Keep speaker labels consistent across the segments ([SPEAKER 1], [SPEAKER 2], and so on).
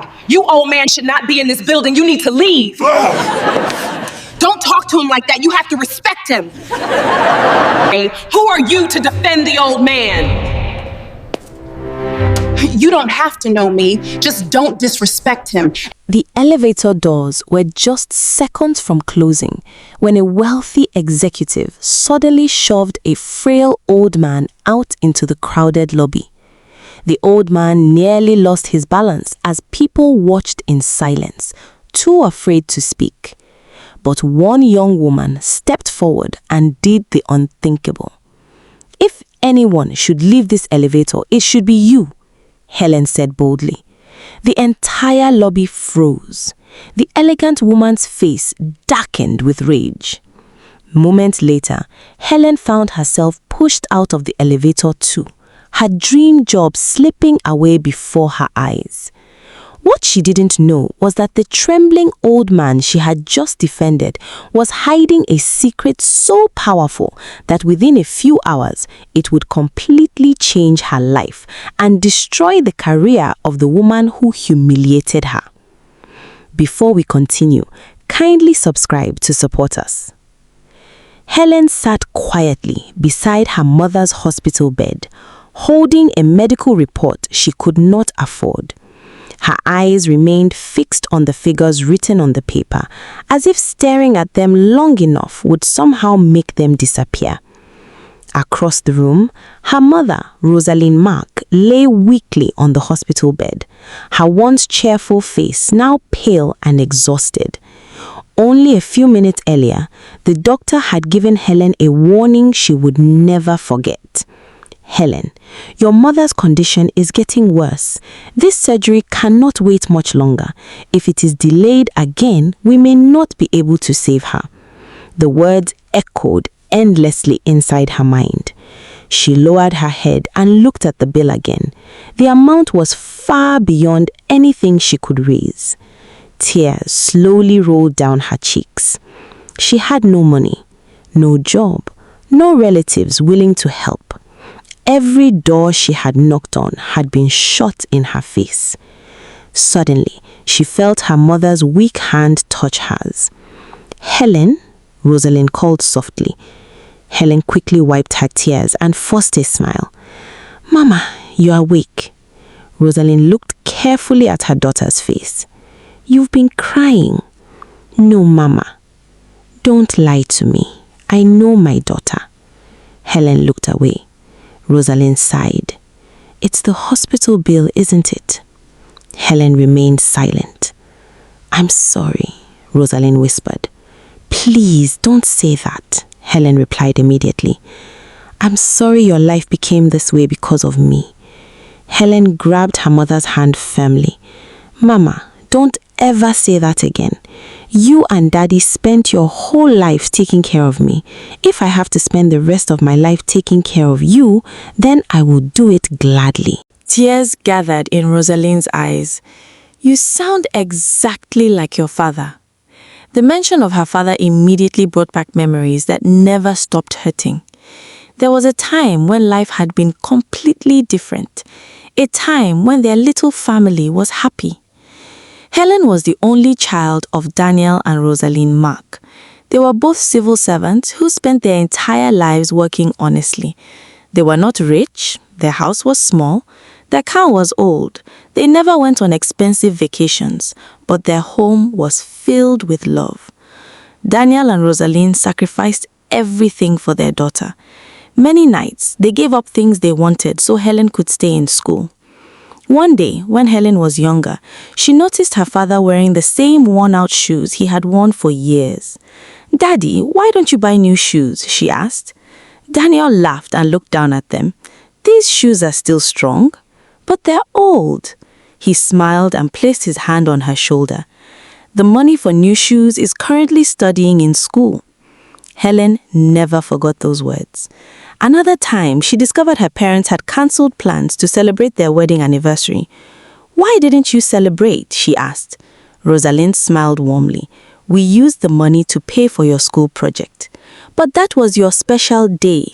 [SPEAKER 1] outside. You old man should not be in this building. You need to leave. Don't talk to him like that. You have to respect him. Who are you to defend the old man? You don't have to know me. Just don't disrespect him.
[SPEAKER 2] The elevator doors were just seconds from closing when a wealthy executive suddenly shoved a frail old man out into the crowded lobby. The old man nearly lost his balance as people watched in silence, too afraid to speak. But one young woman stepped forward and did the unthinkable. "If anyone should leave this elevator, it should be you," Helen said boldly. The entire lobby froze. The elegant woman's face darkened with rage. Moments later, Helen found herself pushed out of the elevator too, her dream job slipping away before her eyes. What she didn't know was that the trembling old man she had just defended was hiding a secret so powerful that within a few hours it would completely change her life and destroy the career of the woman who humiliated her. Before we continue, kindly subscribe to support us. Helen sat quietly beside her mother's hospital bed, holding a medical report she could not afford. Her eyes remained fixed on the figures written on the paper, as if staring at them long enough would somehow make them disappear. Across the room, her mother, Helen Mark, lay weakly on the hospital bed, her once cheerful face now pale and exhausted. Only a few minutes earlier, the doctor had given Helen a warning she would never forget. "Helen, your mother's condition is getting worse. This surgery cannot wait much longer. If it is delayed again, we may not be able to save her." The words echoed endlessly inside her mind. She lowered her head and looked at the bill again. The amount was far beyond anything she could raise. Tears slowly rolled down her cheeks. She had no money, no job, no relatives willing to help. Every door she had knocked on had been shut in her face. Suddenly, she felt her mother's weak hand touch hers. "Helen," Roseline called softly. Helen quickly wiped her tears and forced a smile. "Mama, you're awake." Roseline looked carefully at her daughter's face. "You've been crying." "No, Mama. Don't lie to me. I know my daughter." Helen looked away. Roseline sighed. "It's the hospital bill, isn't it?" Helen remained silent. "I'm sorry," Roseline whispered. "Please don't say that," Helen replied immediately. "I'm sorry your life became this way because of me." Helen grabbed her mother's hand firmly. "Mama, don't ever say that again. You and Daddy spent your whole life taking care of me. If I have to spend the rest of my life taking care of you, then I will do it gladly." Tears gathered in Rosaline's eyes. "You sound exactly like your father." The mention of her father immediately brought back memories that never stopped hurting. There was a time when life had been completely different, a time when their little family was happy. Helen was the only child of Daniel and Roseline Mark. They were both civil servants who spent their entire lives working honestly. They were not rich, their house was small, their car was old, they never went on expensive vacations, but their home was filled with love. Daniel and Roseline sacrificed everything for their daughter. Many nights, they gave up things they wanted so Helen could stay in school. One day, when Helen was younger, she noticed her father wearing the same worn-out shoes he had worn for years. "Daddy, why don't you buy new shoes?" she asked. Daniel laughed and looked down at them. "These shoes are still strong, but they're old." He smiled and placed his hand on her shoulder. "The money for new shoes is currently studying in school." Helen never forgot those words. Another time, she discovered her parents had cancelled plans to celebrate their wedding anniversary. "Why didn't you celebrate?" she asked. Roseline smiled warmly. "We used the money to pay for your school project." "But that was your special day."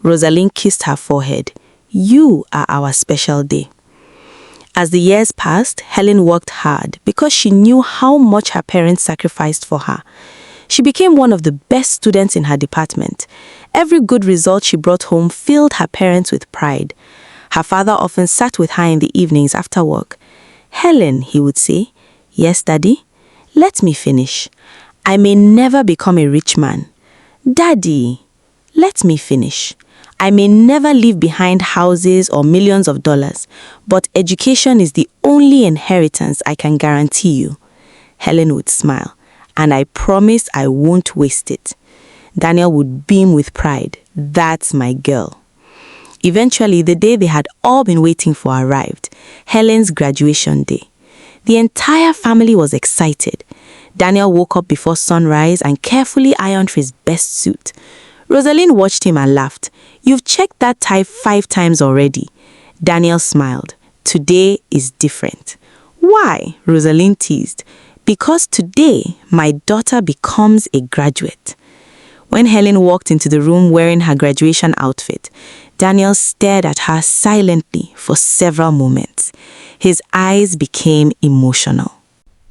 [SPEAKER 2] Roseline kissed her forehead. "You are our special day." As the years passed, Helen worked hard because she knew how much her parents sacrificed for her. She became one of the best students in her department. Every good result she brought home filled her parents with pride. Her father often sat with her in the evenings after work. "Helen," he would say. "Yes, Daddy? Let me finish. I may never become a rich man." "Daddy, let me finish. I may never leave behind houses or millions of dollars, but education is the only inheritance I can guarantee you." Helen would smile, "And I promise I won't waste it." Daniel would beam with pride. "That's my girl." Eventually, the day they had all been waiting for arrived, Helen's graduation day. The entire family was excited. Daniel woke up before sunrise and carefully ironed his best suit. Roseline watched him and laughed. "You've checked that tie 5 times already." Daniel smiled. "Today is different." "Why?" Roseline teased. "Because today my daughter becomes a graduate." When Helen walked into the room wearing her graduation outfit, Daniel stared at her silently for several moments. His eyes became emotional.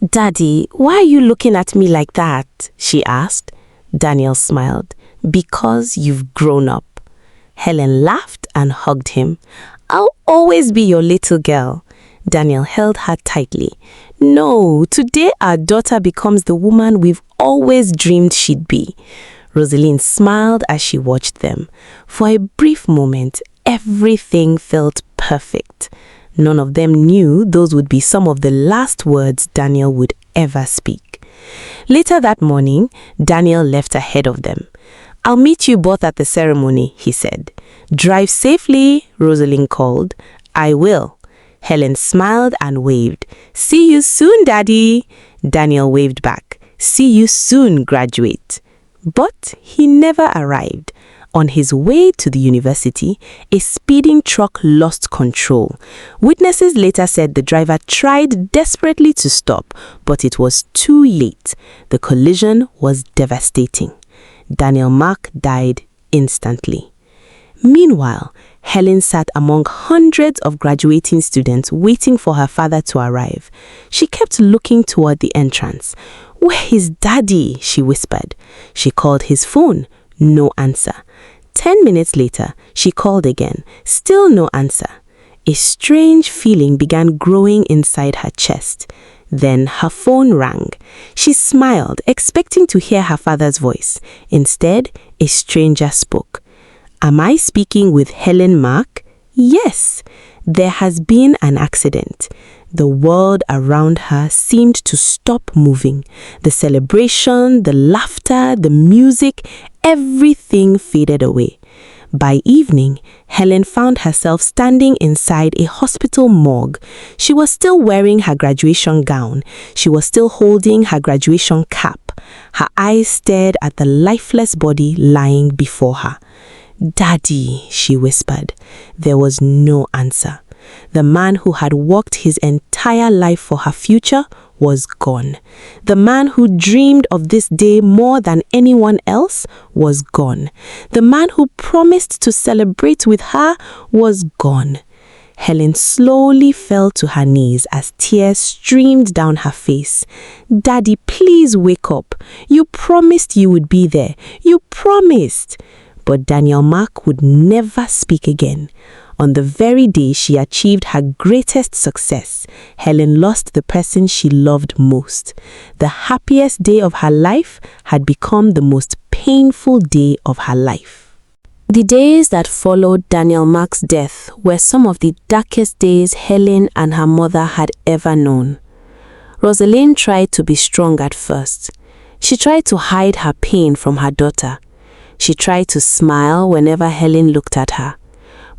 [SPEAKER 2] "Daddy, why are you looking at me like that?" she asked. Daniel smiled. "Because you've grown up." Helen laughed and hugged him. "I'll always be your little girl." Daniel held her tightly. "No, today our daughter becomes the woman we've always dreamed she'd be." Roseline smiled as she watched them. For a brief moment, everything felt perfect. None of them knew those would be some of the last words Daniel would ever speak. Later that morning, Daniel left ahead of them. "I'll meet you both at the ceremony," he said. "Drive safely," Roseline called. "I will." Helen smiled and waved. "See you soon, Daddy." Daniel waved back. "See you soon, graduate." But he never arrived. On his way to the university, a speeding truck lost control. Witnesses later said the driver tried desperately to stop, but it was too late. The collision was devastating. Daniel Mark died instantly. Meanwhile, Helen sat among hundreds of graduating students waiting for her father to arrive. She kept looking toward the entrance. "Where is Daddy?" she whispered. She called his phone. No answer. 10 minutes later, she called again. Still no answer. A strange feeling began growing inside her chest. Then her phone rang. She smiled, expecting to hear her father's voice. Instead, a stranger spoke. "Am I speaking with Helen Mark?" "Yes." "There has been an accident." The world around her seemed to stop moving. The celebration, the laughter, the music, everything faded away. By evening, Helen found herself standing inside a hospital morgue. She was still wearing her graduation gown. She was still holding her graduation cap. Her eyes stared at the lifeless body lying before her. "Daddy," she whispered. There was no answer. The man who had worked his entire life for her future was gone. The man who dreamed of this day more than anyone else was gone. The man who promised to celebrate with her was gone. Helen slowly fell to her knees as tears streamed down her face. "Daddy, please wake up. You promised you would be there. You promised." But Daniel Mark would never speak again. On the very day she achieved her greatest success, Helen lost the person she loved most. The happiest day of her life had become the most painful day of her life. The days that followed Daniel Mark's death were some of the darkest days Helen and her mother had ever known. Roseline tried to be strong at first. She tried to hide her pain from her daughter. She tried to smile whenever Helen looked at her.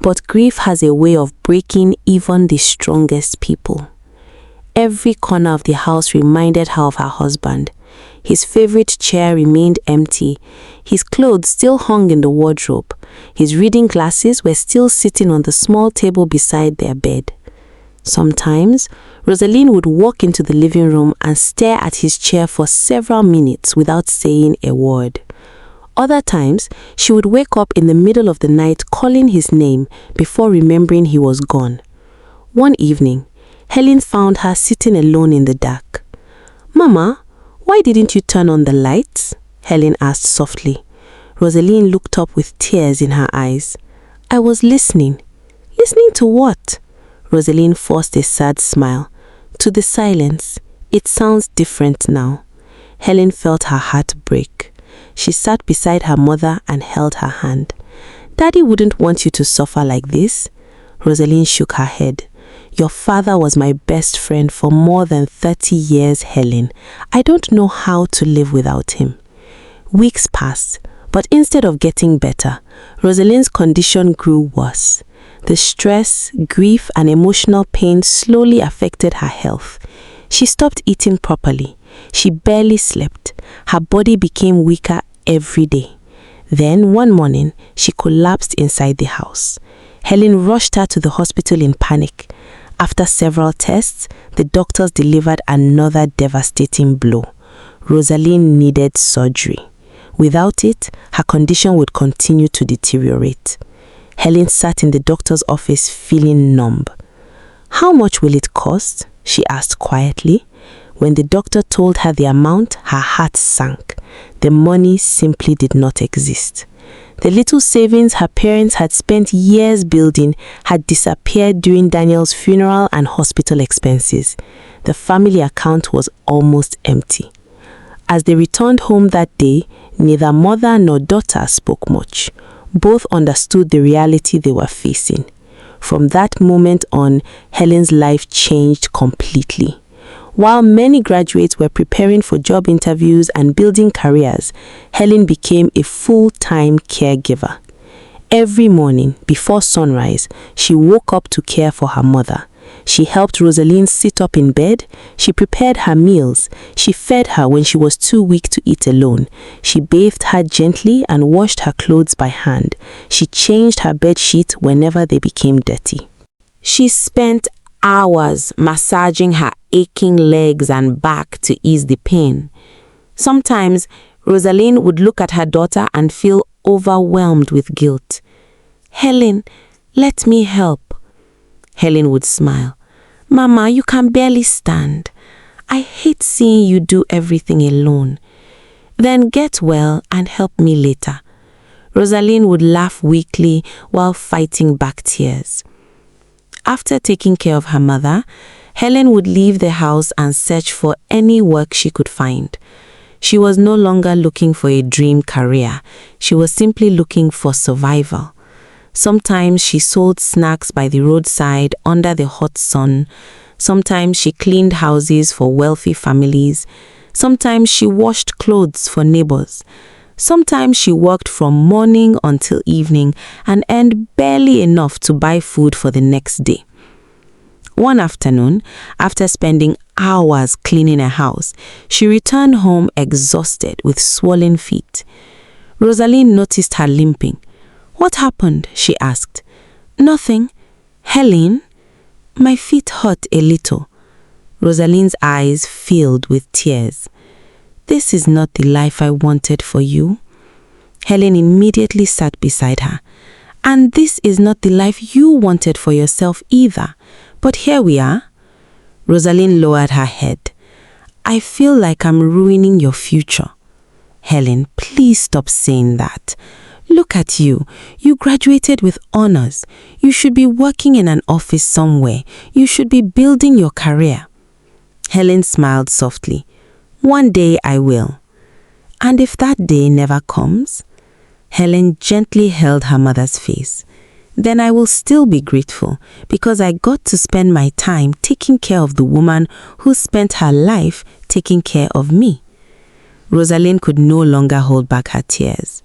[SPEAKER 2] But grief has a way of breaking even the strongest people. Every corner of the house reminded her of her husband. His favorite chair remained empty. His clothes still hung in the wardrobe. His reading glasses were still sitting on the small table beside their bed. Sometimes, Roseline would walk into the living room and stare at his chair for several minutes without saying a word. Other times, she would wake up in the middle of the night calling his name before remembering he was gone. One evening, Helen found her sitting alone in the dark. "Mama, why didn't you turn on the lights?" Helen asked softly. Roseline looked up with tears in her eyes. "I was listening." "Listening to what?" Roseline forced a sad smile. "To the silence. It sounds different now." Helen felt her heart break. She sat beside her mother and held her hand. "Daddy wouldn't want you to suffer like this." Roseline shook her head. "Your father was my best friend for more than 30 years, Helen. I don't know how to live without him." Weeks passed, but instead of getting better, Rosaline's condition grew worse. The stress, grief, and emotional pain slowly affected her health. She stopped eating properly. She barely slept. Her body became weaker every day. Then, one morning, she collapsed inside the house. Helen rushed her to the hospital in panic. After several tests, the doctors delivered another devastating blow. Roseline needed surgery. Without it, her condition would continue to deteriorate. Helen sat in the doctor's office feeling numb. "How much will it cost?" she asked quietly. When the doctor told her the amount, her heart sank. The money simply did not exist. The little savings her parents had spent years building had disappeared during Daniel's funeral and hospital expenses. The family account was almost empty. As they returned home that day, neither mother nor daughter spoke much. Both understood the reality they were facing. From that moment on, Helen's life changed completely. While many graduates were preparing for job interviews and building careers, Helen became a full-time caregiver. Every morning, before sunrise, she woke up to care for her mother. She helped Roseline sit up in bed. She prepared her meals. She fed her when she was too weak to eat alone. She bathed her gently and washed her clothes by hand. She changed her bed sheet whenever they became dirty. She spent hours massaging her aching legs and back to ease the pain. Sometimes, Roseline would look at her daughter and feel overwhelmed with guilt. "Helen, let me help." Helen would smile. "Mama, you can barely stand. I hate seeing you do everything alone. Then get well and help me later." Roseline would laugh weakly while fighting back tears. After taking care of her mother, Helen would leave the house and search for any work she could find. She was no longer looking for a dream career. She was simply looking for survival. Sometimes she sold snacks by the roadside under the hot sun. Sometimes she cleaned houses for wealthy families. Sometimes she washed clothes for neighbors. Sometimes she worked from morning until evening and earned barely enough to buy food for the next day. One afternoon, after spending hours cleaning a house, she returned home exhausted with swollen feet. Roseline noticed her limping. "What happened?" she asked. "Nothing. Helen, my feet hurt a little." Rosaline's eyes filled with tears. "This is not the life I wanted for you." Helen immediately sat beside her. "And this is not the life you wanted for yourself either. But here we are." Roseline lowered her head. "I feel like I'm ruining your future." "Helen, please stop saying that. Look at you. You graduated with honors. You should be working in an office somewhere. You should be building your career." Helen smiled softly. "One day I will." "And if that day never comes?" Helen gently held her mother's face. "Then I will still be grateful because I got to spend my time taking care of the woman who spent her life taking care of me." Roseline could no longer hold back her tears.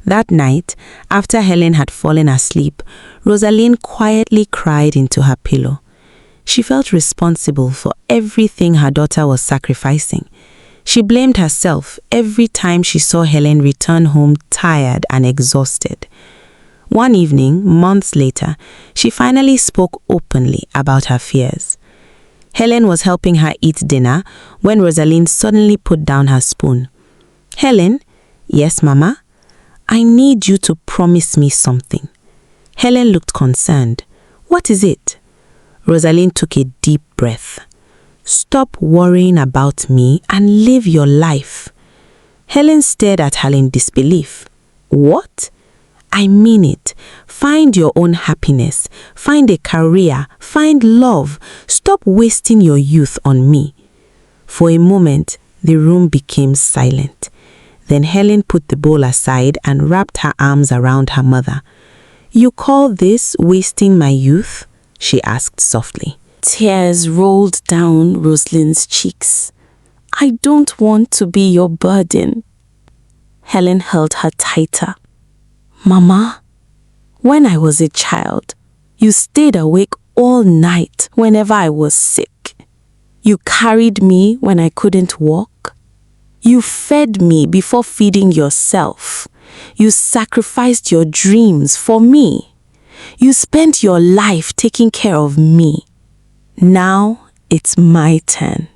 [SPEAKER 2] That night, after Helen had fallen asleep, Roseline quietly cried into her pillow. She felt responsible for everything her daughter was sacrificing. She blamed herself every time she saw Helen return home tired and exhausted. One evening, months later, she finally spoke openly about her fears. Helen was helping her eat dinner when Roseline suddenly put down her spoon. "Helen?" "Yes, Mama?" "I need you to promise me something." Helen looked concerned. "What is it?" Roseline took a deep breath. Stop worrying about me and live your life. Helen stared at her in disbelief. What? I mean it. Find your own happiness. Find a career. Find love. Stop wasting your youth on me. For a moment, the room became silent. Then Helen put the bowl aside and wrapped her arms around her mother. You call this wasting my youth? She asked softly. Tears rolled down Rosaline's cheeks. I don't want to be your burden. Helen held her tighter. Mama, when I was a child, you stayed awake all night whenever I was sick. You carried me when I couldn't walk. You fed me before feeding yourself. You sacrificed your dreams for me. You spent your life taking care of me. Now it's my turn.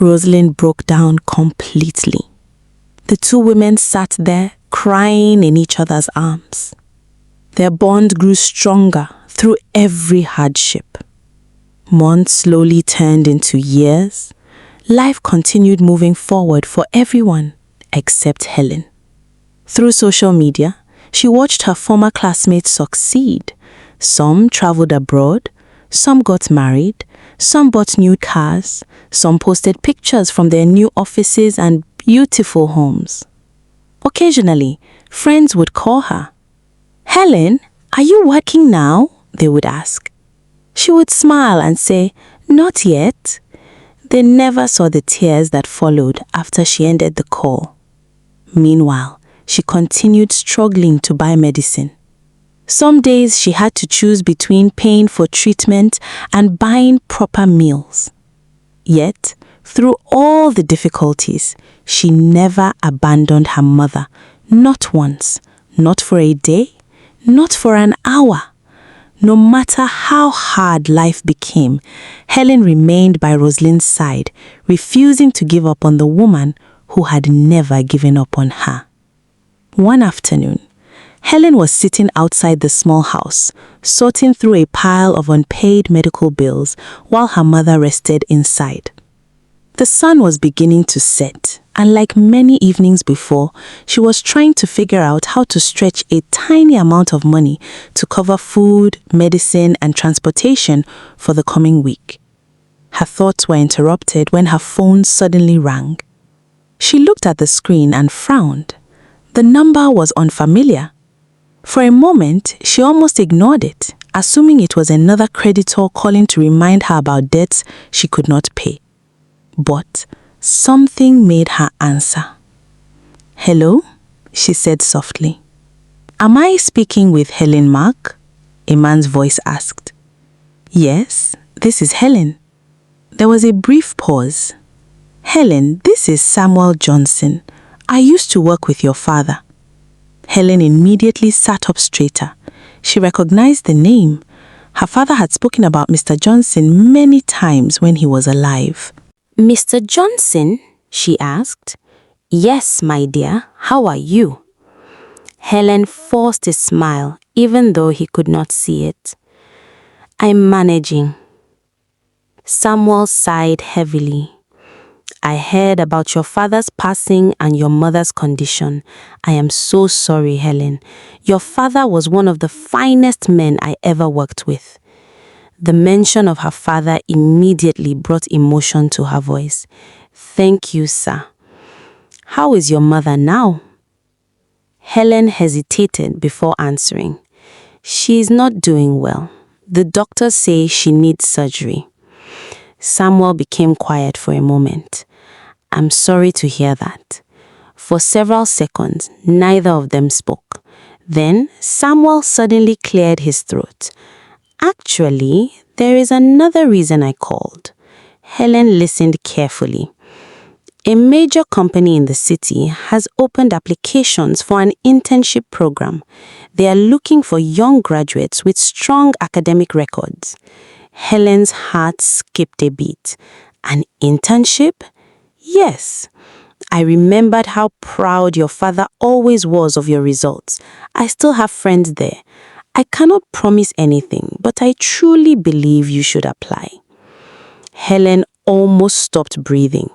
[SPEAKER 2] Roseline broke down completely. The two women sat there, crying in each other's arms. Their bond grew stronger through every hardship. Months slowly turned into years. Life continued moving forward for everyone except Helen. Through social media, she watched her former classmates succeed. Some traveled abroad, some got married, some bought new cars, some posted pictures from their new offices and beautiful homes. Occasionally, friends would call her. Helen, are you working now? They would ask. She would smile and say, not yet. They never saw the tears that followed after she ended the call. Meanwhile, she continued struggling to buy medicine. Some days she had to choose between paying for treatment and buying proper meals. Yet, through all the difficulties, she never abandoned her mother, not once, not for a day, not for an hour. No matter how hard life became, Helen remained by Rosaline's side, refusing to give up on the woman who had never given up on her. One afternoon, Helen was sitting outside the small house, sorting through a pile of unpaid medical bills while her mother rested inside. The sun was beginning to set, and like many evenings before, she was trying to figure out how to stretch a tiny amount of money to cover food, medicine, and transportation for the coming week. Her thoughts were interrupted when her phone suddenly rang. She looked at the screen and frowned. The number was unfamiliar. For a moment, she almost ignored it, assuming it was another creditor calling to remind her about debts she could not pay. But something made her answer. Hello? She said softly. Am I speaking with Helen Mark? A man's voice asked. Yes, this is Helen. There was a brief pause. Helen, this is Samuel Johnson. I used to work with your father. Helen immediately sat up straighter. She recognized the name. Her father had spoken about Mr. Johnson many times when he was alive. Mr. Johnson? She asked. Yes, my dear. How are you? Helen forced a smile, even though he could not see it. I'm managing. Samuel sighed heavily. I heard about your father's passing and your mother's condition. I am so sorry, Helen. Your father was one of the finest men I ever worked with. The mention of her father immediately brought emotion to her voice. Thank you, sir. How is your mother now? Helen hesitated before answering. She is not doing well. The doctors say she needs surgery. Samuel became quiet for a moment. I'm sorry to hear that. For several seconds, neither of them spoke. Then Samuel suddenly cleared his throat. Actually, there is another reason I called. Helen listened carefully. A major company in the city has opened applications for an internship program. They are looking for young graduates with strong academic records. Helen's heart skipped a beat. An internship? Yes. I remembered how proud your father always was of your results. I still have friends there. I cannot promise anything, but I truly believe you should apply. Helen almost stopped breathing.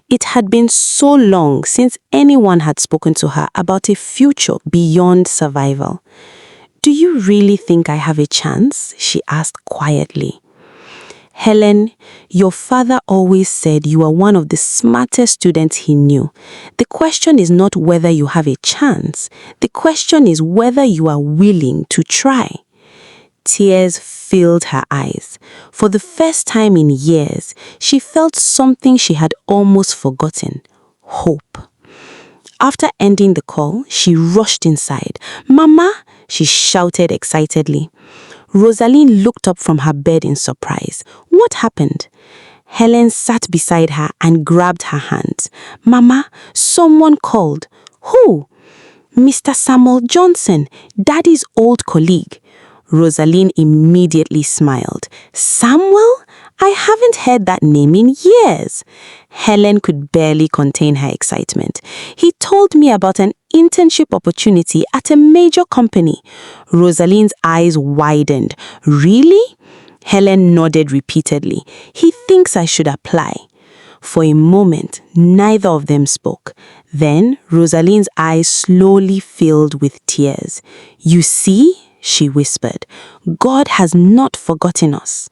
[SPEAKER 2] It had been so long since anyone had spoken to her about a future beyond survival. Do you really think I have a chance? She asked quietly. Helen, your father always said you are one of the smartest students he knew. The question is not whether you have a chance. The question is whether you are willing to try. Tears filled her eyes. For the first time in years, she felt something she had almost forgotten: hope. After ending the call, she rushed inside. "Mama!" she shouted excitedly. Roseline looked up from her bed in surprise. What happened? Helen sat beside her and grabbed her hands. "Mama, someone called." "Who?" "Mr. Samuel Johnson, Daddy's old colleague." Roseline immediately smiled. "Samuel? I haven't heard that name in years." Helen could barely contain her excitement. "He told me about an internship opportunity at a major company." Rosaline's eyes widened. "Really?" Helen nodded repeatedly. "He thinks I should apply." For a moment, neither of them spoke. Then Rosaline's eyes slowly filled with tears. "You see?" she whispered. "God has not forgotten us."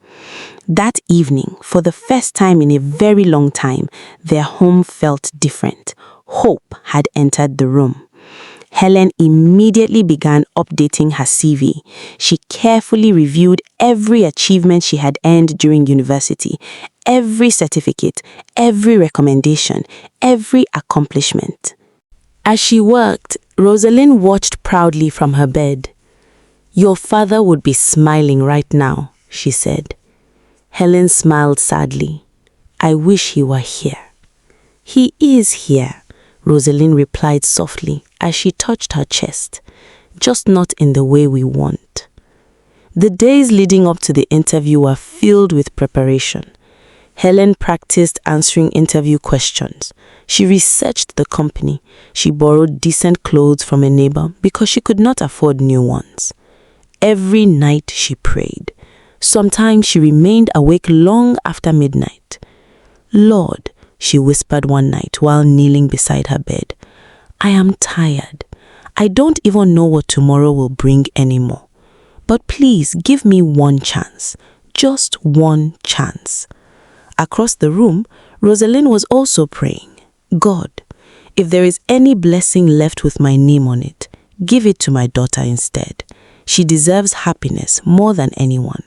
[SPEAKER 2] That evening, for the first time in a very long time, their home felt different. Hope had entered the room. Helen immediately began updating her CV. She carefully reviewed every achievement she had earned during university, every certificate, every recommendation, every accomplishment. As she worked, Roseline watched proudly from her bed. "Your father would be smiling right now," she said. Helen smiled sadly. "I wish he were here." "He is here," Roseline replied softly as she touched her chest, "just not in the way we want." The days leading up to the interview were filled with preparation. Helen practiced answering interview questions. She researched the company. She borrowed decent clothes from a neighbor because she could not afford new ones. Every night she prayed. Sometimes she remained awake long after midnight. "Lord," she whispered one night while kneeling beside her bed, "I am tired. I don't even know what tomorrow will bring anymore. But please give me one chance. Just one chance." Across the room, Roseline was also praying. "God, if there is any blessing left with my name on it, give it to my daughter instead. She deserves happiness more than anyone."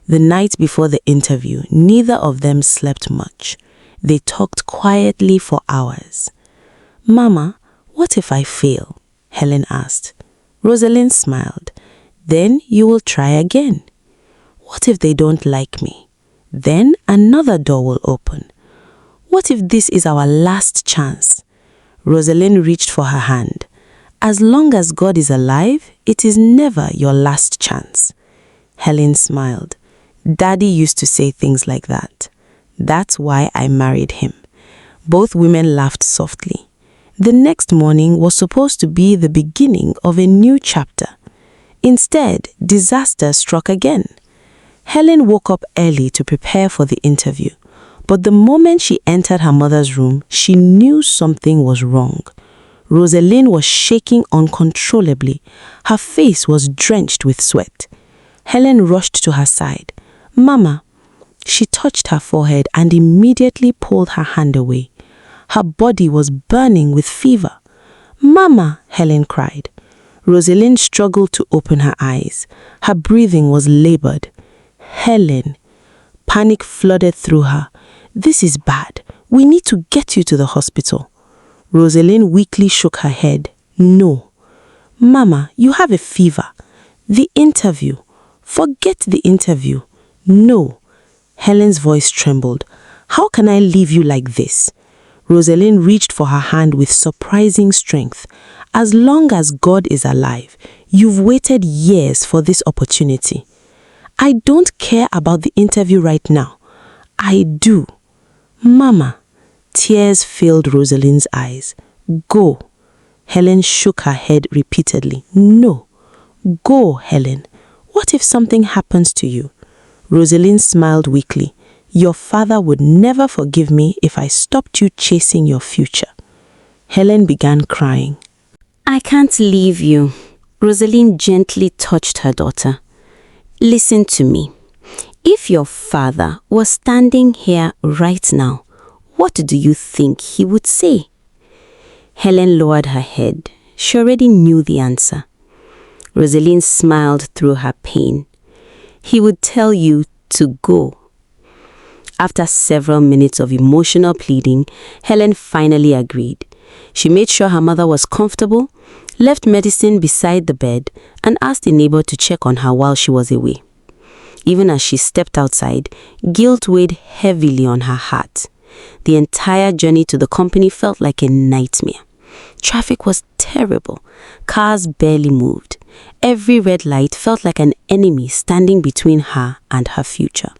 [SPEAKER 2] The night before the interview, neither of them slept much. They talked quietly for hours. "Mama, what if I fail?" Helen asked. Roseline smiled. "Then you will try again." "What if they don't like me?" "Then another door will open." "What if this is our last chance?" Roseline reached for her hand. "As long as God is alive, it is never your last chance." Helen smiled. "Daddy used to say things like that. That's why I married him." Both women laughed softly. The next morning was supposed to be the beginning of a new chapter. Instead, disaster struck again. Helen woke up early to prepare for the interview, but the moment she entered her mother's room, she knew something was wrong. Roseline was shaking uncontrollably. Her face was drenched with sweat. Helen rushed to her side. "Mama." She touched her forehead and immediately pulled her hand away. Her body was burning with fever. "Mama," Helen cried. Roseline struggled to open her eyes. Her breathing was labored. "Helen." Panic flooded through her. "This is bad. We need to get you to the hospital." Roseline weakly shook her head. "No." "Mama, you have a fever." "The interview." "Forget the interview." "No." Helen's voice trembled. "How can I leave you like this?" Roseline reached for her hand with surprising strength. "As long as God is alive, you've waited years for this opportunity." "I don't care about the interview right now." "I do." "Mama." Tears filled Rosaline's eyes. "Go." Helen shook her head repeatedly. "No." Go, Helen. What if something happens to you? Roseline smiled weakly. Your father would never forgive me if I stopped you chasing your future. Helen began crying.
[SPEAKER 3] I can't leave you. Roseline gently touched her daughter. Listen to me. If your father was standing here right now, what do you think he would say? Helen lowered her head. She already knew the answer. Roseline smiled through her pain. He would tell you to go. After several minutes of emotional pleading, Helen finally agreed. She made sure her mother was comfortable, left medicine beside the bed, and asked a neighbor to check on her while she was away. Even as she stepped outside, guilt weighed heavily on her heart. The entire journey to the company felt like a nightmare. Traffic was terrible. Cars barely moved. Every red light felt like an enemy standing between her and her future.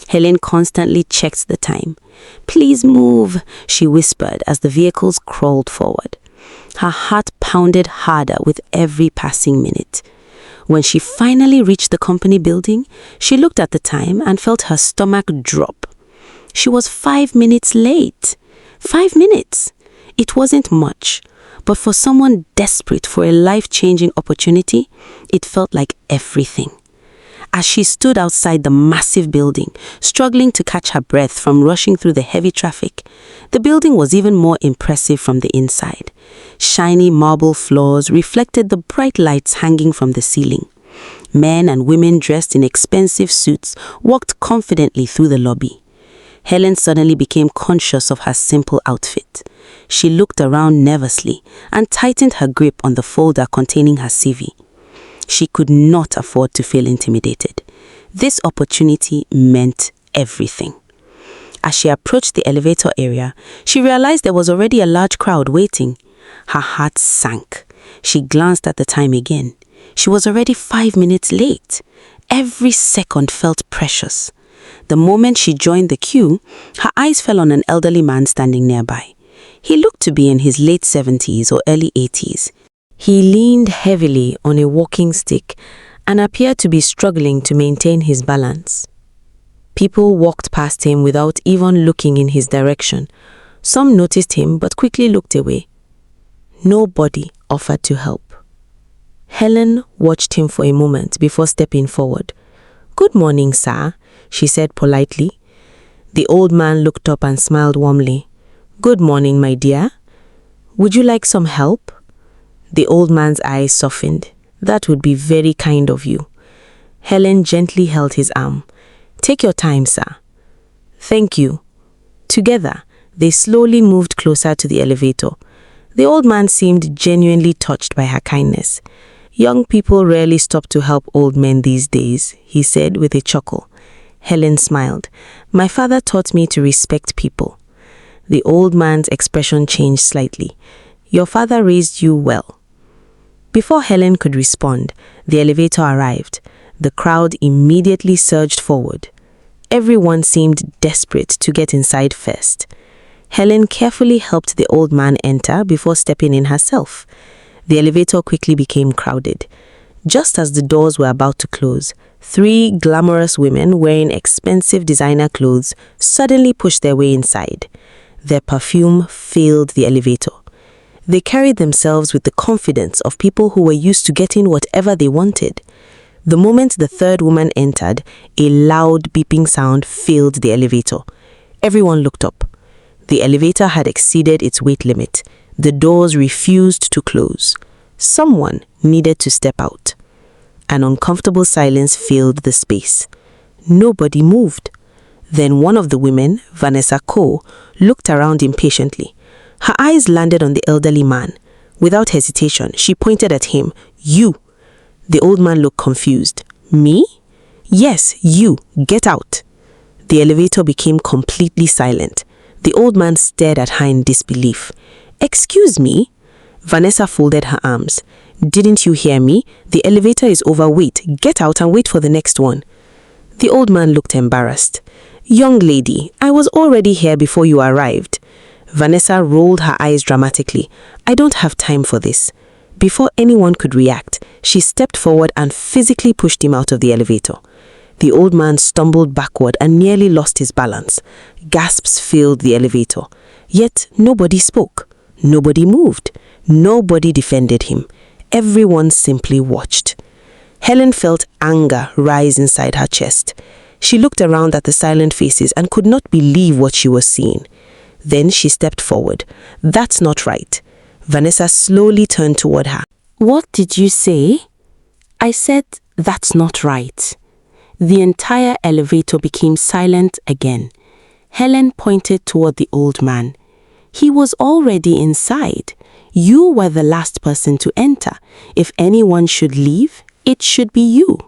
[SPEAKER 3] Helen constantly checked the time. Please move, she whispered as the vehicles crawled forward. Her heart pounded harder with every passing minute. When she finally reached the company building, she looked at the time and felt her stomach drop. She was 5 minutes late. 5 minutes! It wasn't much, but for someone desperate for a life-changing opportunity, it felt like everything. As she stood outside the massive building, struggling to catch her breath from rushing through the heavy traffic, the building was even more impressive from the inside. Shiny marble floors reflected the bright lights hanging from the ceiling. Men and women dressed in expensive suits walked confidently through the lobby. Helen suddenly became conscious of her simple outfit. She looked around nervously and tightened her grip on the folder containing her CV. She could not afford to feel intimidated. This opportunity meant everything. As she approached the elevator area, she realized there was already a large crowd waiting. Her heart sank. She glanced at the time again. She was already 5 minutes late. Every second felt precious. The moment she joined the queue, her eyes fell on an elderly man standing nearby. He looked to be in his late 70s or early 80s. He leaned heavily on a walking stick and appeared to be struggling to maintain his balance. People walked past him without even looking in his direction. Some noticed him but quickly looked away. Nobody offered to help. Helen watched him for a moment before stepping forward. "Good morning, sir," she said politely. The old man looked up and smiled warmly. "Good morning, my dear. Would you like some help?" The old man's eyes softened. "That would be very kind of you." Helen gently held his arm. "Take your time, sir." "Thank you." Together, they slowly moved closer to the elevator. The old man seemed genuinely touched by her kindness. "Young people rarely stop to help old men these days," he said with a chuckle. Helen smiled. "My father taught me to respect people." The old man's expression changed slightly. "Your father raised you well." Before Helen could respond, the elevator arrived. The crowd immediately surged forward. Everyone seemed desperate to get inside first. Helen carefully helped the old man enter before stepping in herself. The elevator quickly became crowded. Just as the doors were about to close, 3 glamorous women wearing expensive designer clothes suddenly pushed their way inside. Their perfume filled the elevator. They carried themselves with the confidence of people who were used to getting whatever they wanted. The moment the 3rd woman entered, a loud beeping sound filled the elevator. Everyone looked up. The elevator had exceeded its weight limit. The doors refused to close. Someone needed to step out. An uncomfortable silence filled the space. Nobody moved. Then one of the women, Vanessa Cole, looked around impatiently. Her eyes landed on the elderly man. Without hesitation, she pointed at him. "You!" The old man looked confused. "Me?" "Yes, you. Get out." The elevator became completely silent. The old man stared at her in disbelief. "Excuse me?" Vanessa folded her arms. "Didn't you hear me? The elevator is overweight. Get out and wait for the next one." The old man looked embarrassed. "Young lady, I was already here before you arrived." Vanessa rolled her eyes dramatically. "I don't have time for this."
[SPEAKER 2] Before anyone could react, she stepped forward and physically pushed him out of the elevator. The old man stumbled backward and nearly lost his balance. Gasps filled the elevator. Yet nobody spoke. Nobody moved. Nobody defended him. Everyone simply watched. Helen felt anger rise inside her chest. She looked around at the silent faces and could not believe what she was seeing. Then she stepped forward. "That's not right." Vanessa slowly turned toward her.
[SPEAKER 3] What did you say? I said, that's not right. The entire elevator became silent again. Helen pointed toward the old man. He was already inside. You were the last person to enter. If anyone should leave, it should be you.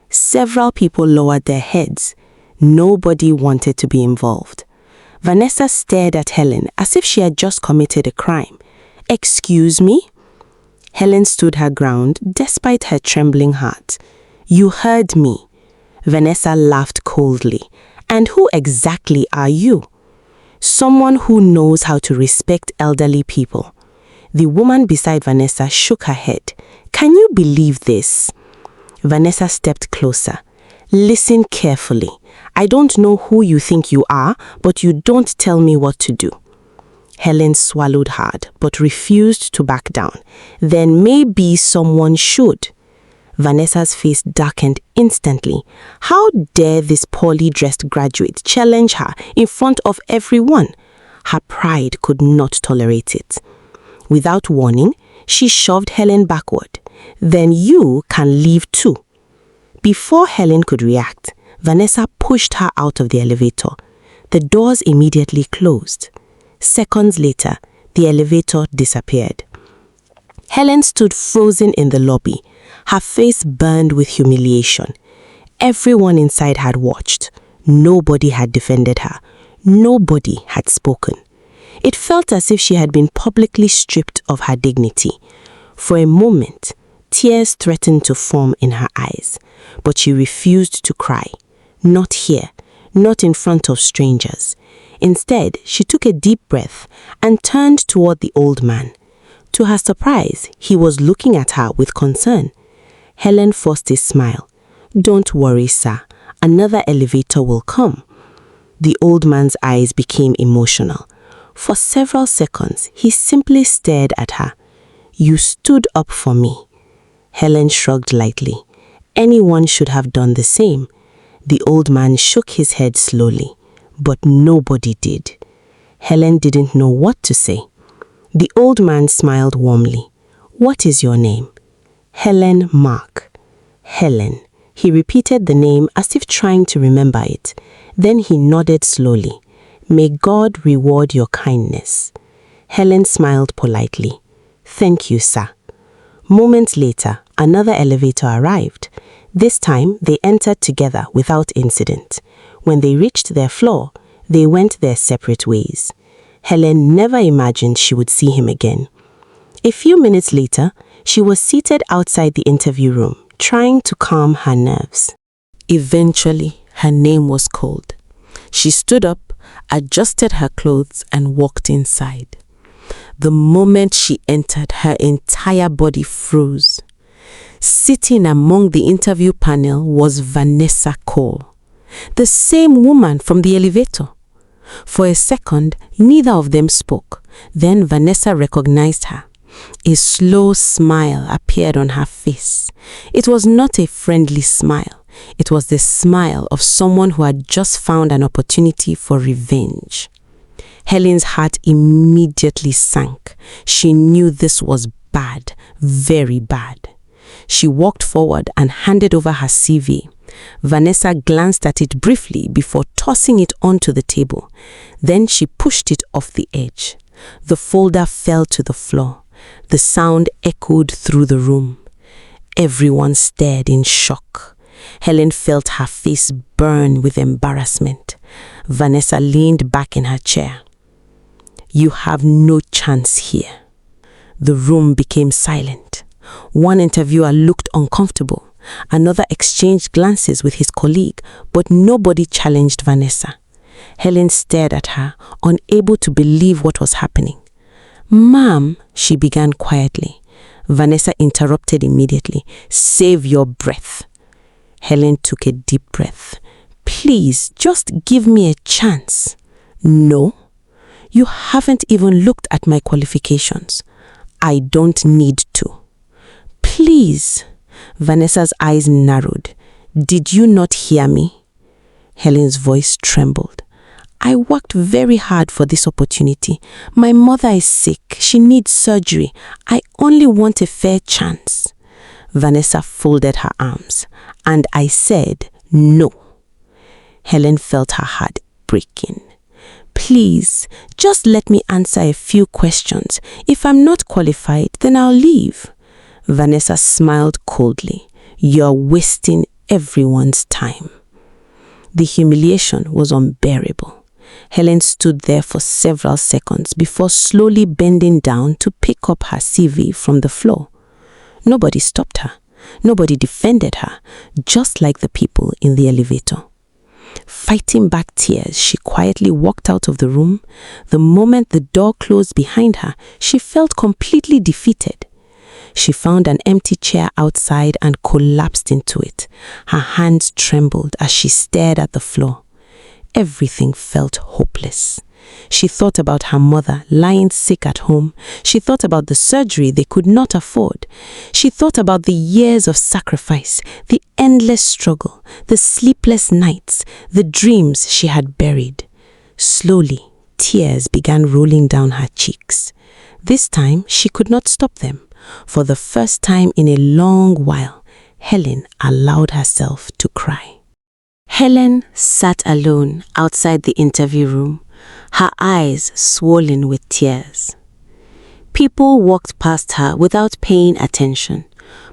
[SPEAKER 3] Several people lowered their heads. Nobody wanted to be involved. Vanessa stared at Helen as if she had just committed a crime. Excuse me? Helen stood her ground despite her trembling heart. You heard me. Vanessa laughed coldly. And who exactly are you? Someone who knows how to respect elderly people. The woman beside Vanessa shook her head. Can you believe this? Vanessa stepped closer. Listen carefully. I don't know who you think you are, but you don't tell me what to do. Helen swallowed hard, but refused to back down. Then maybe someone should. Vanessa's face darkened instantly. How dare this poorly dressed graduate challenge her in front of everyone? Her pride could not tolerate it. Without warning, she shoved Helen backward. Then you can leave too. Before Helen could react, Vanessa pushed her out of the elevator. The doors immediately closed. Seconds later, the elevator disappeared. Helen stood frozen in the lobby. Her face burned with humiliation. Everyone inside had watched. Nobody had defended her. Nobody had spoken. It felt as if she had been publicly stripped of her dignity. For a moment, tears threatened to form in her eyes, but she refused to cry. Not here, not in front of strangers. Instead, she took a deep breath and turned toward the old man. To her surprise, he was looking at her with concern. Helen forced a smile. Don't worry, sir. Another elevator will come. The old man's eyes became emotional. For several seconds, he simply stared at her. You stood up for me. Helen shrugged lightly. Anyone should have done the same. The old man shook his head slowly, but nobody did. Helen didn't know what to say. The old man smiled warmly. What is your name? Helen Mark. Helen. He repeated the name as if trying to remember it. Then he nodded slowly. May God reward your kindness. Helen smiled politely. Thank you, sir. Moments later, another elevator arrived. This time, they entered together without incident. When they reached their floor, they went their separate ways. Helen never imagined she would see him again. A few minutes later, she was seated outside the interview room, trying to calm her nerves. Eventually, her name was called. She stood up, adjusted her clothes, and walked inside. The moment she entered, her entire body froze. Sitting among the interview panel was Vanessa Cole, the same woman from the elevator. For a second, neither of them spoke. Then Vanessa recognized her. A slow smile appeared on her face. It was not a friendly smile. It was the smile of someone who had just found an opportunity for revenge. Helen's heart immediately sank. She knew this was bad, very bad. She walked forward and handed over her CV. Vanessa glanced at it briefly before tossing it onto the table. Then she pushed it off the edge. The folder fell to the floor. The sound echoed through the room. Everyone stared in shock. Helen felt her face burn with embarrassment. Vanessa leaned back in her chair. You have no chance here. The room became silent. One interviewer looked uncomfortable. Another exchanged glances with his colleague, but nobody challenged Vanessa. Helen stared at her, unable to believe what was happening. Ma'am, she began quietly. Vanessa interrupted immediately. Save your breath. Helen took a deep breath. Please, just give me a chance. No, you haven't even looked at my qualifications. I don't need to. Please. Vanessa's eyes narrowed. Did you not hear me? Helen's voice trembled. I worked very hard for this opportunity. My mother is sick. She needs surgery. I only want a fair chance. Vanessa folded her arms. And I said no. Helen felt her heart breaking. Please, just let me answer a few questions. If I'm not qualified, then I'll leave. Vanessa smiled coldly. You're wasting everyone's time. The humiliation was unbearable. Helen stood there for several seconds before slowly bending down to pick up her CV from the floor. Nobody stopped her. Nobody defended her, just like the people in the elevator. Fighting back tears, she quietly walked out of the room. The moment the door closed behind her, she felt completely defeated. She found an empty chair outside and collapsed into it. Her hands trembled as she stared at the floor. Everything felt hopeless. She thought about her mother lying sick at home. She thought about the surgery they could not afford. She thought about the years of sacrifice, the endless struggle, the sleepless nights, the dreams she had buried. Slowly, tears began rolling down her cheeks. This time, she could not stop them. For the first time in a long while, Helen allowed herself to cry. Helen sat alone outside the interview room, her eyes swollen with tears. People walked past her without paying attention,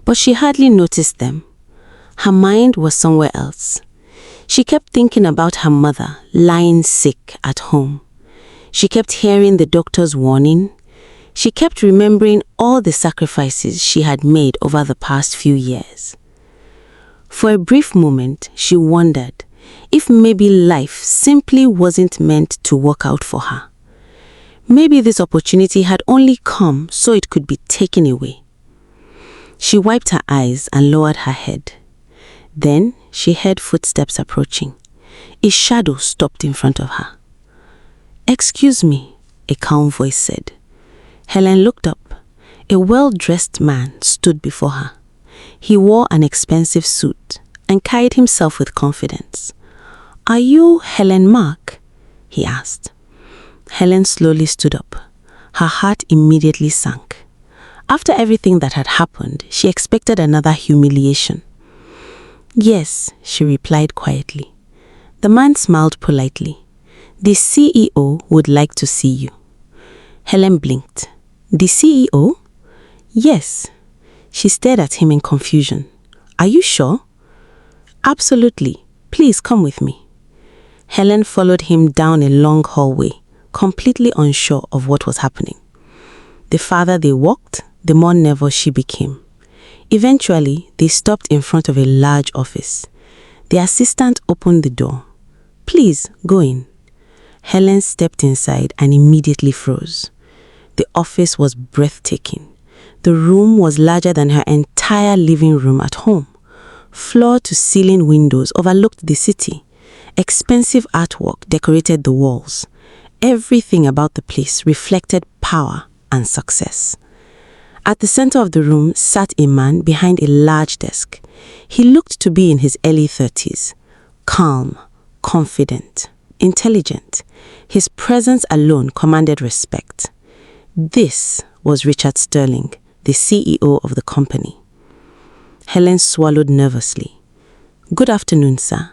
[SPEAKER 3] but she hardly noticed them. Her mind was somewhere else. She kept thinking about her mother lying sick at home. She kept hearing the doctor's warning. She kept remembering all the sacrifices she had made over the past few years. For a brief moment, she wondered if maybe life simply wasn't meant to work out for her. Maybe this opportunity had only come so it could be taken away. She wiped her eyes and lowered her head. Then she heard footsteps approaching. A shadow stopped in front of her. "Excuse me," a calm voice said. Helen looked up. A well-dressed man stood before her. He wore an expensive suit and carried himself with confidence. "Are you Helen Mark?" he asked. Helen slowly stood up. Her heart immediately sank. After everything that had happened, she expected another humiliation. "Yes," she replied quietly. The man smiled politely. "The CEO would like to see you." Helen blinked. "The CEO?" "Yes." She stared at him in confusion. "Are you sure?" "Absolutely. Please come with me." Helen followed him down a long hallway, completely unsure of what was happening. The farther they walked, the more nervous she became. Eventually, they stopped in front of a large office. The assistant opened the door. "Please, go in." Helen stepped inside and immediately froze. The office was breathtaking. The room was larger than her entire living room at home. Floor-to-ceiling windows overlooked the city. Expensive artwork decorated the walls. Everything about the place reflected power and success. At the center of the room sat a man behind a large desk. He looked to be in his early 30s. Calm, confident, intelligent. His presence alone commanded respect. This was Richard Sterling, the CEO of the company. Helen swallowed nervously. "Good afternoon, sir."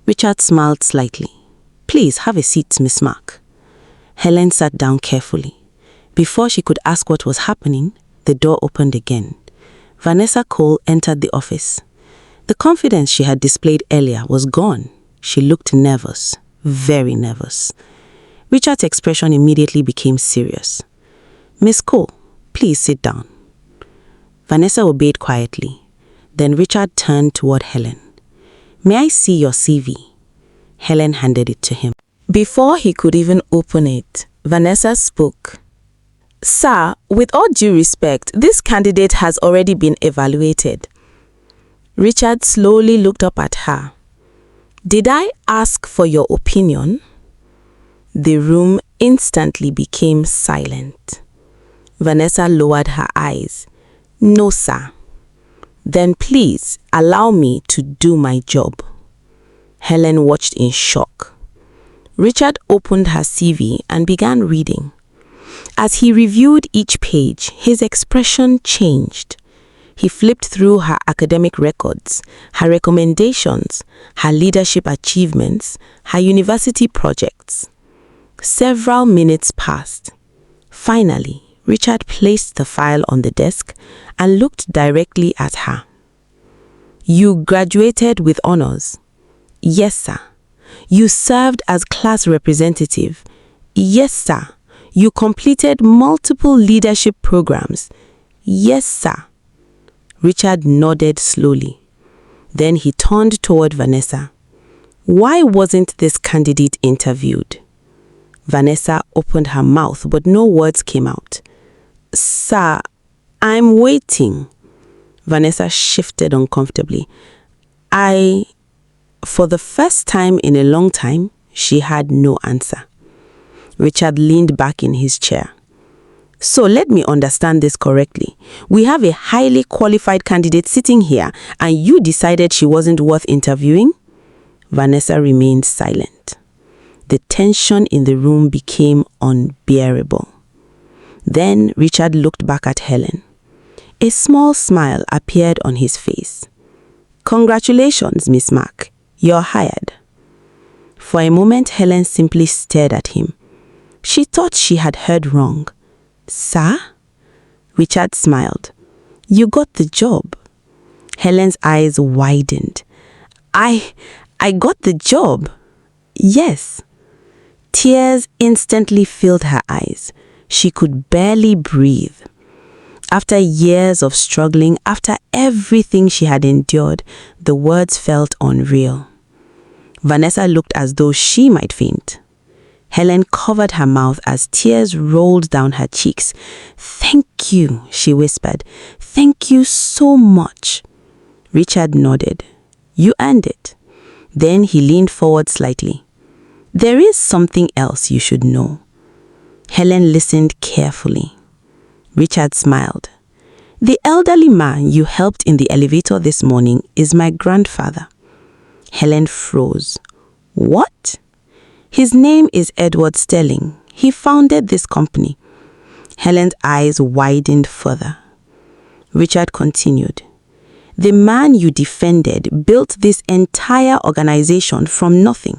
[SPEAKER 3] Richard smiled slightly. "Please have a seat, Miss Mark." Helen sat down carefully. Before she could ask what was happening, the door opened again. Vanessa Cole entered the office. The confidence she had displayed earlier was gone. She looked nervous, very nervous. Richard's expression immediately became serious. "Miss Cole, please sit down." Vanessa obeyed quietly. Then Richard turned toward Helen. "May I see your CV?" Helen handed it to him. Before he could even open it, Vanessa spoke.
[SPEAKER 2] Sir, with all due respect, this candidate has already been evaluated. Richard slowly looked up at her. Did I ask for your opinion? The room instantly became silent. Vanessa lowered her eyes. No, sir. Then please allow me to do my job. Helen watched in shock. Richard opened her CV and began reading. As he reviewed each page, his expression changed. He flipped through her academic records, her recommendations, her leadership achievements, her university projects. Several minutes passed. Finally, Richard placed the file on the desk and looked directly at her. You graduated with honors. Yes, sir. You served as class representative. Yes, sir. You completed multiple leadership programs. Yes, sir. Richard nodded slowly. Then he turned toward Vanessa. Why wasn't this candidate interviewed? Vanessa opened her mouth, but no words came out. Sir, I'm waiting. Vanessa shifted uncomfortably. For the first time in a long time, she had no answer. Richard leaned back in his chair. So let me understand this correctly. We have a highly qualified candidate sitting here and you decided she wasn't worth interviewing? Vanessa remained silent. The tension in the room became unbearable. Then Richard looked back at Helen. A small smile appeared on his face. Congratulations, Miss Mark. You're hired. For a moment, Helen simply stared at him. She thought she had heard wrong. Sir? Richard smiled. You got the job. Helen's eyes widened. I got the job. Yes. Tears instantly filled her eyes. She could barely breathe. After years of struggling, after everything she had endured, the words felt unreal. Vanessa looked as though she might faint. Helen covered her mouth as tears rolled down her cheeks. Thank you, she whispered. Thank you so much. Richard nodded. You earned it. Then he leaned forward slightly. There is something else you should know. Helen listened carefully. Richard smiled. The elderly man you helped in the elevator this morning is my grandfather. Helen froze. What? His name is Edward Sterling. He founded this company. Helen's eyes widened further. Richard continued. The man you defended built this entire organization from nothing.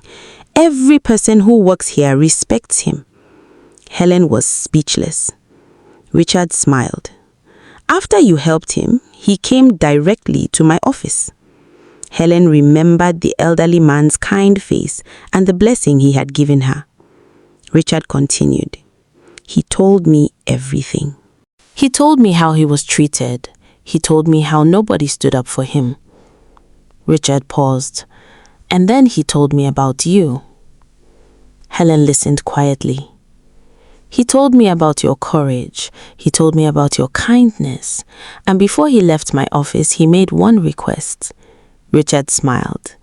[SPEAKER 2] Every person who works here respects him. Helen was speechless. Richard smiled. After you helped him, he came directly to my office. Helen remembered the elderly man's kind face and the blessing he had given her. Richard continued. He told me everything. He told me how he was treated. He told me how nobody stood up for him. Richard paused. And then he told me about you. Helen listened quietly. He told me about your courage. He told me about your kindness. And before he left my office, he made one request. Richard smiled.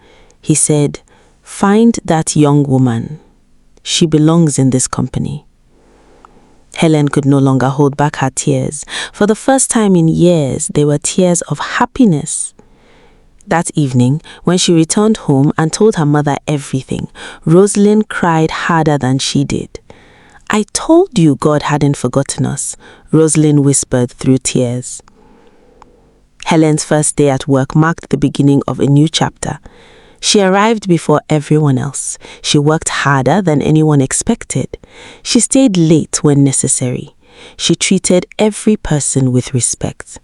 [SPEAKER 2] He said, find that young woman. She belongs in this company. Helen could no longer hold back her tears. For the first time in years, they were tears of happiness. That evening, when she returned home and told her mother everything, Roseline cried harder than she did. I told you God hadn't forgotten us, Roseline whispered through tears. Helen's first day at work marked the beginning of a new chapter. She arrived before everyone else. She worked harder than anyone expected. She stayed late when necessary. She treated every person with respect.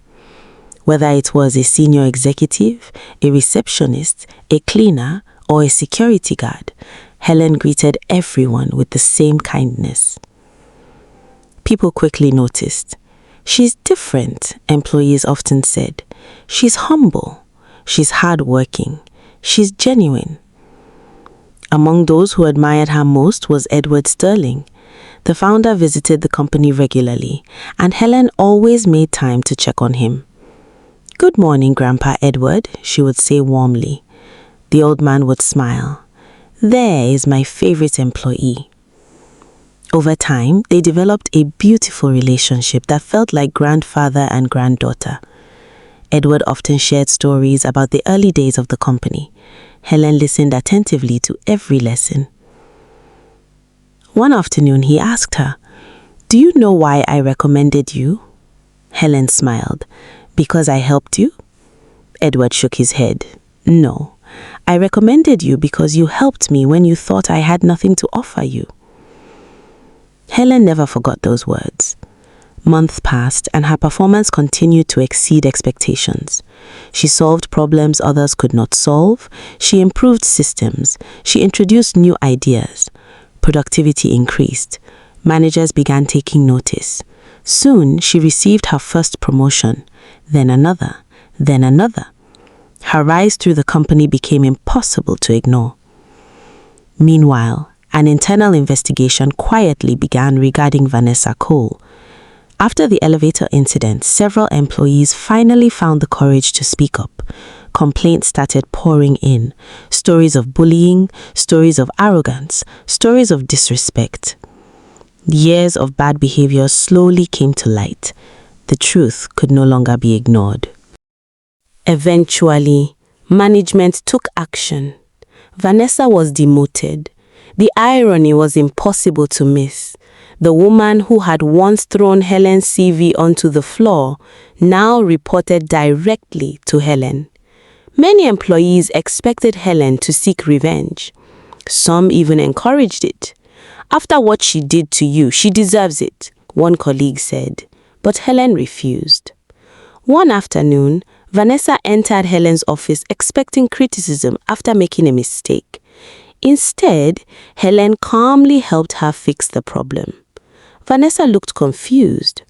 [SPEAKER 2] Whether it was a senior executive, a receptionist, a cleaner, or a security guard, Helen greeted everyone with the same kindness. People quickly noticed. She's different, employees often said. She's humble. She's hardworking. She's genuine. Among those who admired her most was Edward Sterling. The founder visited the company regularly, and Helen always made time to check on him. "Good morning, Grandpa Edward," she would say warmly. The old man would smile. "There is my favorite employee." Over time, they developed a beautiful relationship that felt like grandfather and granddaughter. Edward often shared stories about the early days of the company. Helen listened attentively to every lesson. One afternoon, he asked her, "Do you know why I recommended you?" Helen smiled. "Because I helped you?" Edward shook his head. "No, I recommended you because you helped me when you thought I had nothing to offer you." Helen never forgot those words. Months passed and her performance continued to exceed expectations. She solved problems others could not solve. She improved systems. She introduced new ideas. Productivity increased. Managers began taking notice. Soon, she received her first promotion, then another, then another. Her rise through the company became impossible to ignore. Meanwhile, an internal investigation quietly began regarding Vanessa Cole. After the elevator incident, several employees finally found the courage to speak up. Complaints started pouring in. Stories of bullying, stories of arrogance, stories of disrespect. Years of bad behavior slowly came to light. The truth could no longer be ignored. Eventually, management took action. Vanessa was demoted. The irony was impossible to miss. The woman who had once thrown Helen's CV onto the floor now reported directly to Helen. Many employees expected Helen to seek revenge. Some even encouraged it. "After what she did to you, she deserves it," one colleague said. But Helen refused. One afternoon, Vanessa entered Helen's office expecting criticism after making a mistake. Instead, Helen calmly helped her fix the problem. Vanessa looked confused.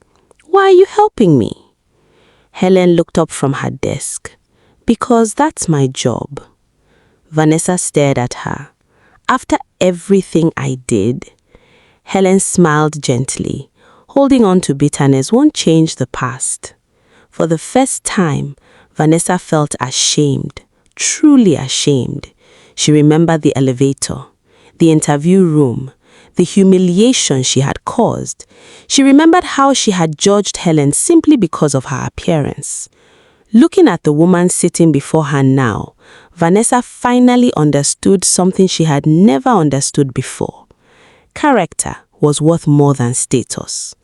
[SPEAKER 2] "Why are you helping me?" Helen looked up from her desk. "Because that's my job." Vanessa stared at her. "After everything I did?" Helen smiled gently. Holding on to bitterness won't change the past. For the first time, Vanessa felt ashamed, truly ashamed. She remembered the elevator, the interview room, the humiliation she had caused. She remembered how she had judged Helen simply because of her appearance. Looking at the woman sitting before her now, Vanessa finally understood something she had never understood before. Character was worth more than status.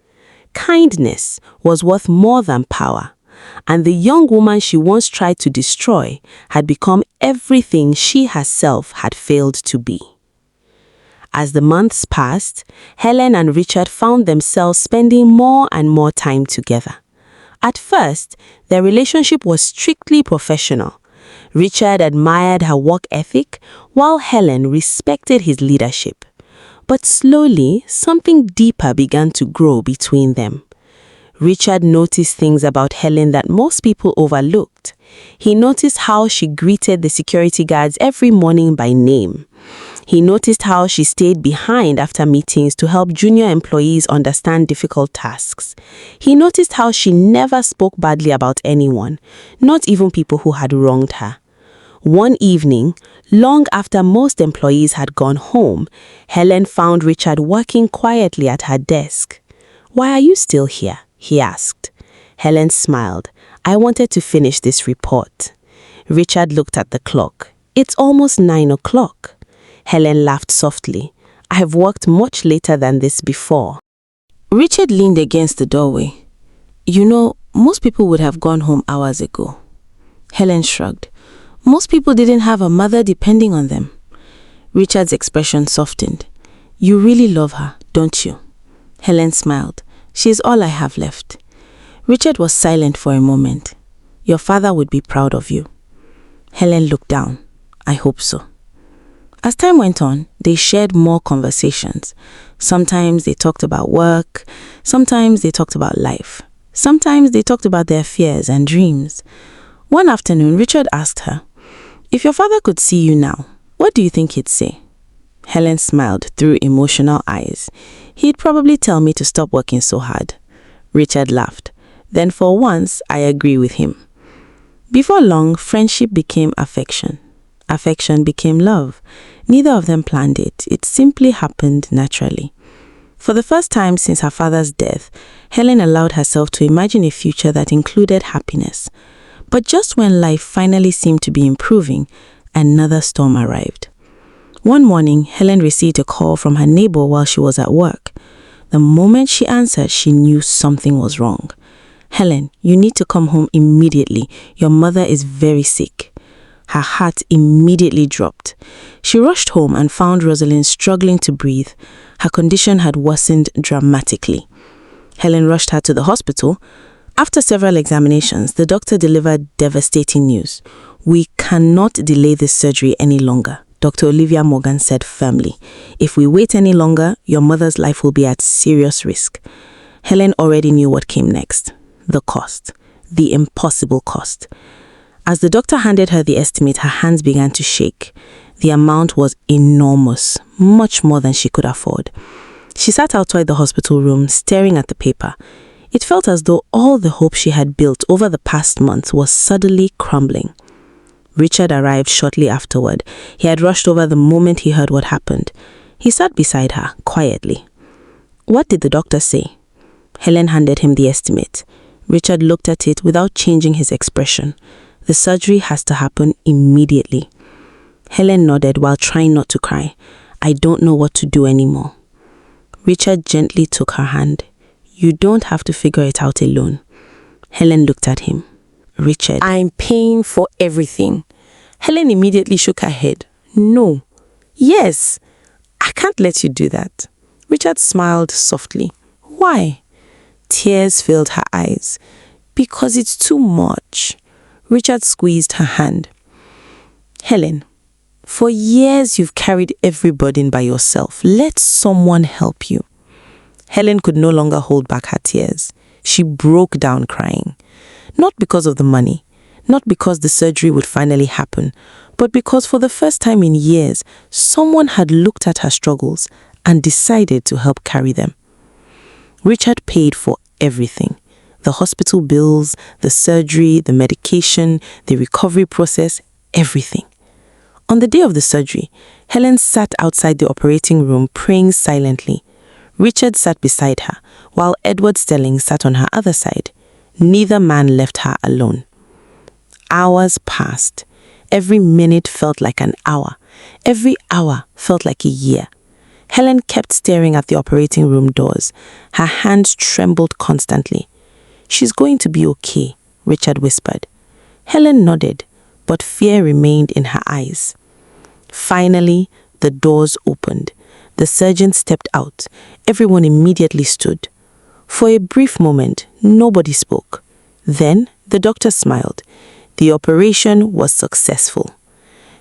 [SPEAKER 2] Kindness was worth more than power. And the young woman she once tried to destroy had become everything she herself had failed to be. As the months passed, Helen and Richard found themselves spending more and more time together. At first, their relationship was strictly professional. Richard admired her work ethic, while Helen respected his leadership. But slowly, something deeper began to grow between them. Richard noticed things about Helen that most people overlooked. He noticed how she greeted the security guards every morning by name. He noticed how she stayed behind after meetings to help junior employees understand difficult tasks. He noticed how she never spoke badly about anyone, not even people who had wronged her. One evening, long after most employees had gone home, Helen found Richard working quietly at her desk. "Why are you still here?" he asked. Helen smiled. "I wanted to finish this report." Richard looked at the clock. "It's almost 9 o'clock. Helen laughed softly. "I have worked much later than this before." Richard leaned against the doorway. "You know, most people would have gone home hours ago." Helen shrugged. "Most people didn't have a mother depending on them." Richard's expression softened. "You really love her, don't you?" Helen smiled. "She's all I have left." Richard was silent for a moment. "Your father would be proud of you." Helen looked down. "I hope so." As time went on, they shared more conversations. Sometimes they talked about work. Sometimes they talked about life. Sometimes they talked about their fears and dreams. One afternoon, Richard asked her, "If your father could see you now, what do you think he'd say?" Helen smiled through emotional eyes. He'd probably tell me to stop working so hard. Richard laughed. Then for once, I agree with him. Before long, friendship became affection. Affection became love. Neither of them planned it. It simply happened naturally. For the first time since her father's death, Helen allowed herself to imagine a future that included happiness. But just when life finally seemed to be improving, another storm arrived. One morning, Helen received a call from her neighbor while she was at work. The moment she answered, she knew something was wrong. "Helen, you need to come home immediately. Your mother is very sick." Her heart immediately dropped. She rushed home and found Roseline struggling to breathe. Her condition had worsened dramatically. Helen rushed her to the hospital. After several examinations, the doctor delivered devastating news. "We cannot delay this surgery any longer," Dr. Olivia Morgan said firmly. "If we wait any longer, your mother's life will be at serious risk." Helen already knew what came next. The cost. The impossible cost. As the doctor handed her the estimate, her hands began to shake. The amount was enormous, much more than she could afford. She sat outside the hospital room, staring at the paper. It felt as though all the hope she had built over the past month was suddenly crumbling. Richard arrived shortly afterward. He had rushed over the moment he heard what happened. He sat beside her, quietly. "What did the doctor say?" Helen handed him the estimate. Richard looked at it without changing his expression. "The surgery has to happen immediately." Helen nodded while trying not to cry. "I don't know what to do anymore." Richard gently took her hand. "You don't have to figure it out alone." Helen looked at him. "Richard, I'm paying for everything." Helen immediately shook her head. "No." "Yes." "I can't let you do that." Richard smiled softly. "Why?" Tears filled her eyes. "Because it's too much." Richard squeezed her hand. "Helen, for years you've carried every burden by yourself. Let someone help you." Helen could no longer hold back her tears. She broke down crying. Not because of the money, not because the surgery would finally happen, but because for the first time in years, someone had looked at her struggles and decided to help carry them. Richard paid for everything. The hospital bills, the surgery, the medication, the recovery process, everything. On the day of the surgery, Helen sat outside the operating room praying silently. Richard sat beside her, while Edward Stelling sat on her other side. Neither man left her alone. Hours passed. Every minute felt like an hour. Every hour felt like a year. Helen kept staring at the operating room doors. Her hands trembled constantly. "She's going to be okay," Richard whispered. Helen nodded, but fear remained in her eyes. Finally, the doors opened. The surgeon stepped out. Everyone immediately stood. For a brief moment, nobody spoke. Then the doctor smiled. The operation was successful.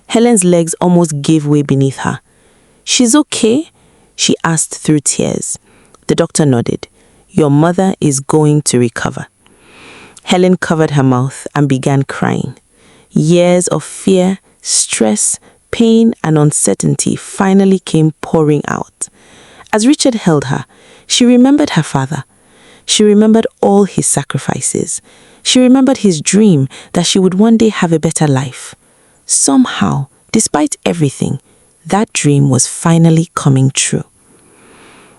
[SPEAKER 2] Helen's legs almost gave way beneath her. "She's okay?" she asked through tears. The doctor nodded. "Your mother is going to recover." Helen covered her mouth and began crying. Years of fear, stress, pain, and uncertainty finally came pouring out. As Richard held her, she remembered her father. She remembered all his sacrifices. She remembered his dream that she would one day have a better life. Somehow, despite everything, that dream was finally coming true.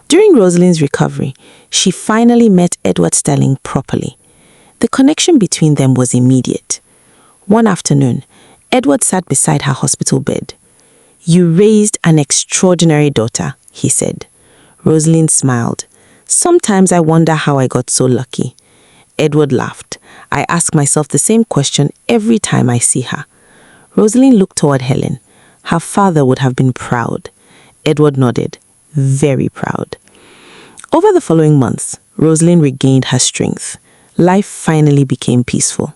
[SPEAKER 2] During Rosaline's recovery, she finally met Edward Stelling properly. The connection between them was immediate. One afternoon, Edward sat beside her hospital bed. "You raised an extraordinary daughter," he said. Roseline smiled. "Sometimes I wonder how I got so lucky." Edward laughed. "I ask myself the same question every time I see her." Roseline looked toward Helen. Her father would have been proud. Edward nodded. Very proud. Over the following months, Roseline regained her strength. Life finally became peaceful.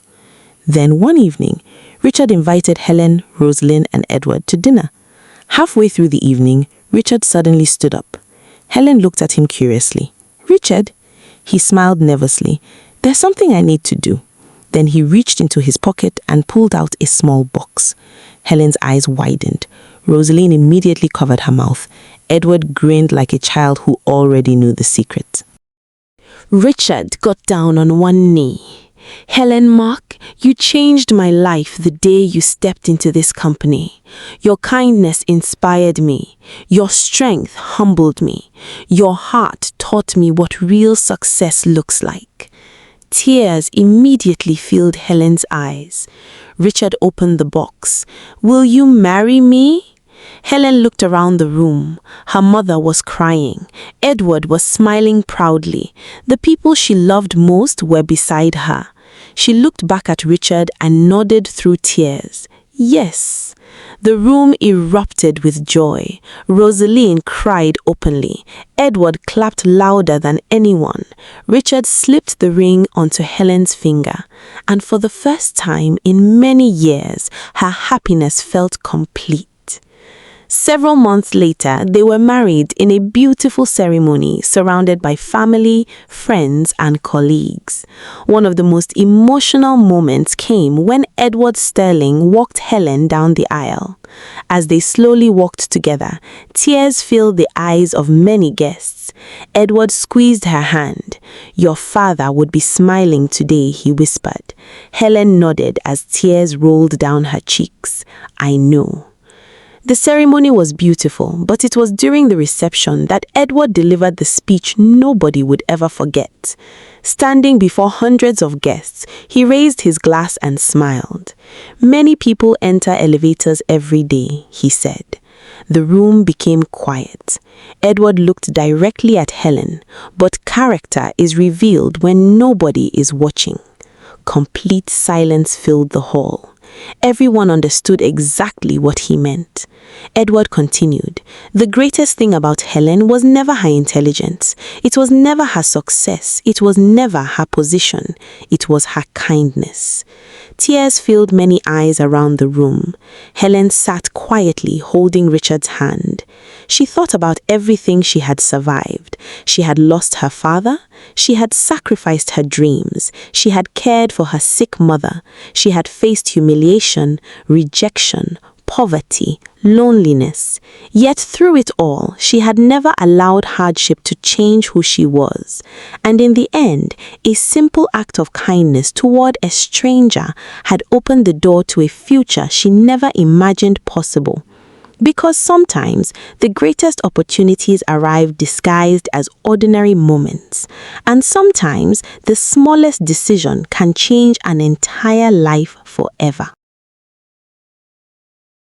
[SPEAKER 2] Then one evening, Richard invited Helen, Roseline, and Edward to dinner. Halfway through the evening, Richard suddenly stood up. Helen looked at him curiously. "Richard?" He smiled nervously. "There's something I need to do." Then he reached into his pocket and pulled out a small box. Helen's eyes widened. Roseline immediately covered her mouth. Edward grinned like a child who already knew the secret.
[SPEAKER 3] Richard got down on one knee. Helen Mark, you changed my life the day you stepped into this company. Your kindness inspired me. Your strength humbled me. Your heart taught me what real success looks like. Tears immediately filled Helen's eyes. Richard opened the box. Will you marry me? Helen looked around the room. Her mother was crying. Edward was smiling proudly. The people she loved most were beside her. She looked back at Richard and nodded through tears. Yes. The room erupted with joy. Roseline cried openly. Edward clapped louder than anyone. Richard slipped the ring onto Helen's finger. And for the first time in many years, her happiness felt complete. Several months later, they were married in a beautiful ceremony surrounded by family, friends, and colleagues. One of the most emotional moments came when Edward Sterling walked Helen down the aisle. As they slowly walked together, tears filled the eyes of many guests. Edward squeezed her hand. "Your father would be smiling today," he whispered. Helen nodded as tears rolled down her cheeks. "I know." The ceremony was beautiful, but it was during the reception that Edward delivered the speech nobody would ever forget. Standing before hundreds of guests, he raised his glass and smiled. "Many people enter elevators every day," he said. The room became quiet. Edward looked directly at Helen, but character is revealed when nobody is watching. Complete silence filled the hall. Everyone understood exactly what he meant. Edward continued, "The greatest thing about Helen was never her intelligence. It was never her success. It was never her position. It was her kindness." Tears filled many eyes around the room. Helen sat quietly holding Richard's hand. She thought about everything she had survived. She had lost her father. She had sacrificed her dreams. She had cared for her sick mother. She had faced humiliation, rejection, poverty, loneliness. Yet through it all, she had never allowed hardship to change who she was. And in the end, a simple act of kindness toward a stranger had opened the door to a future she never imagined possible. Because sometimes the greatest opportunities arrive disguised as ordinary moments. And sometimes the smallest decision can change an entire life forever.